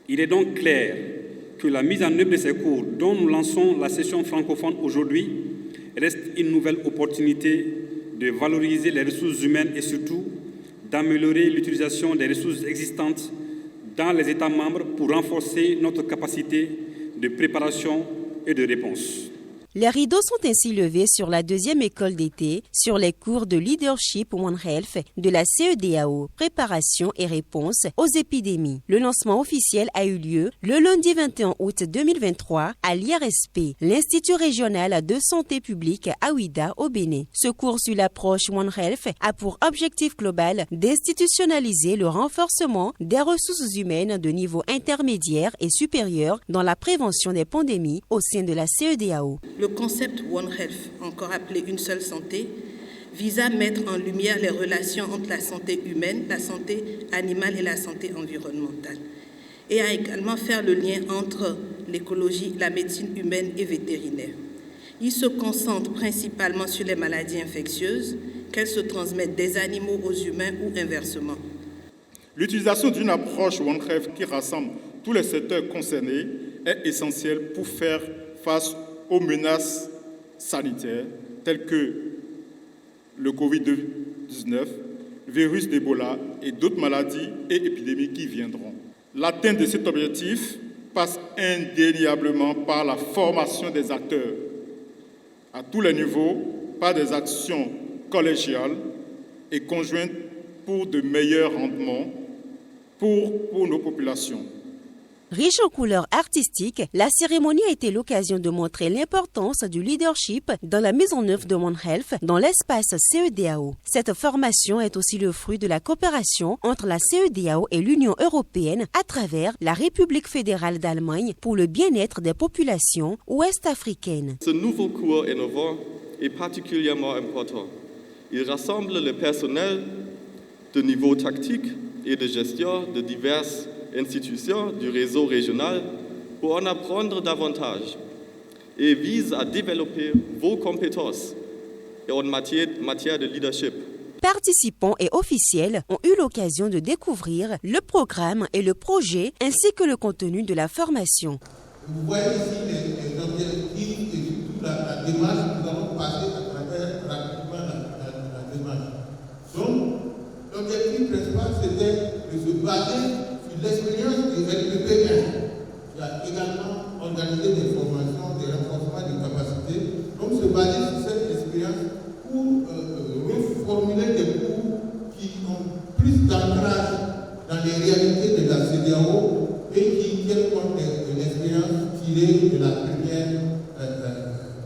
Il est donc clair que la mise en œuvre de ces cours dont nous lançons la session francophone aujourd'hui reste une nouvelle opportunité de valoriser les ressources humaines et surtout d'améliorer l'utilisation des ressources existantes dans les États membres pour renforcer notre capacité de préparation et de réponse. Les rideaux sont ainsi levés sur la deuxième école d'été sur les cours de Leadership One Health de la CEDEAO, préparation et réponse aux épidémies. Le lancement officiel a eu lieu le lundi 21 août 2023 à l'IRSP, l'Institut régional de santé publique à Ouidah au Bénin. Ce cours sur l'approche One Health a pour objectif global d'institutionnaliser le renforcement des ressources humaines de niveau intermédiaire et supérieur dans la prévention des pandémies au sein de la CEDEAO. Le concept One Health, encore appelé une seule santé, vise à mettre en lumière les relations entre la santé humaine, la santé animale et la santé environnementale, et à également faire le lien entre l'écologie, la médecine humaine et vétérinaire. Il se concentre principalement sur les maladies infectieuses, qu'elles se transmettent des animaux aux humains ou inversement. L'utilisation d'une approche One Health qui rassemble tous les secteurs concernés est essentielle pour faire face aux menaces sanitaires telles que le Covid-19, le virus d'Ebola et d'autres maladies et épidémies qui viendront. L'atteinte de cet objectif passe indéniablement par la formation des acteurs à tous les niveaux, par des actions collégiales et conjointes pour de meilleurs rendements pour nos populations. Riche en couleurs artistiques, la cérémonie a été l'occasion de montrer l'importance du leadership dans la mise en œuvre de One Health dans l'espace CEDEAO. Cette formation est aussi le fruit de la coopération entre la CEDEAO et l'Union européenne à travers la République fédérale d'Allemagne pour le bien-être des populations ouest-africaines. Ce nouveau cours innovant est particulièrement important. Il rassemble le personnel de niveau tactique et de gestion de diverses institutions du réseau régional pour en apprendre davantage et vise à développer vos compétences en matière de leadership. Participants et officiels ont eu l'occasion de découvrir le programme et le projet ainsi que le contenu de la formation. Vous voyez ici les objectifs et surtout la démarche. Nous allons passer à travers rapidement la démarche. Donc, l'objectif principal, c'était de se baser l'expérience du LPP1, qui a également organisé des formations, des renforcements de capacités. Donc, se baser sur cette expérience pour reformuler des cours qui ont plus d'ancrage dans les réalités de la CEDEAO et qui tiennent compte de l'expérience tirée de la première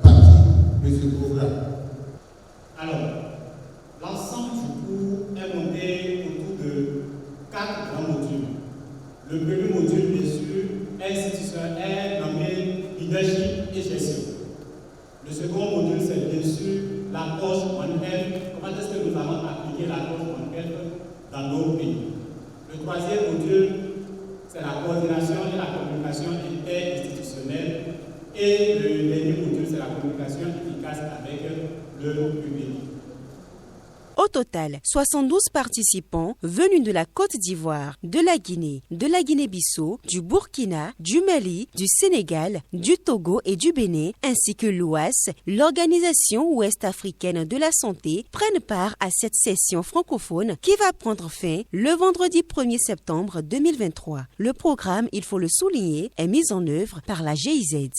partie de ce programme. Alors, l'ensemble du cours est monté autour de 4 grands modules. Le premier module, bien sûr, est nommé leadership et gestion. Le second module, c'est bien sûr l'approche One Health. Comment est-ce que nous allons appliquer l'approche One Health dans nos pays? Le troisième module, c'est la coordination et la communication interinstitutionnelle. Et le dernier module, c'est la communication efficace avec le public. Au total, 72 participants venus de la Côte d'Ivoire, de la Guinée-Bissau, du Burkina, du Mali, du Sénégal, du Togo et du Bénin, ainsi que l'OAS, l'Organisation ouest-africaine de la santé, prennent part à cette session francophone qui va prendre fin le vendredi 1er septembre 2023. Le programme, il faut le souligner, est mis en œuvre par la GIZ.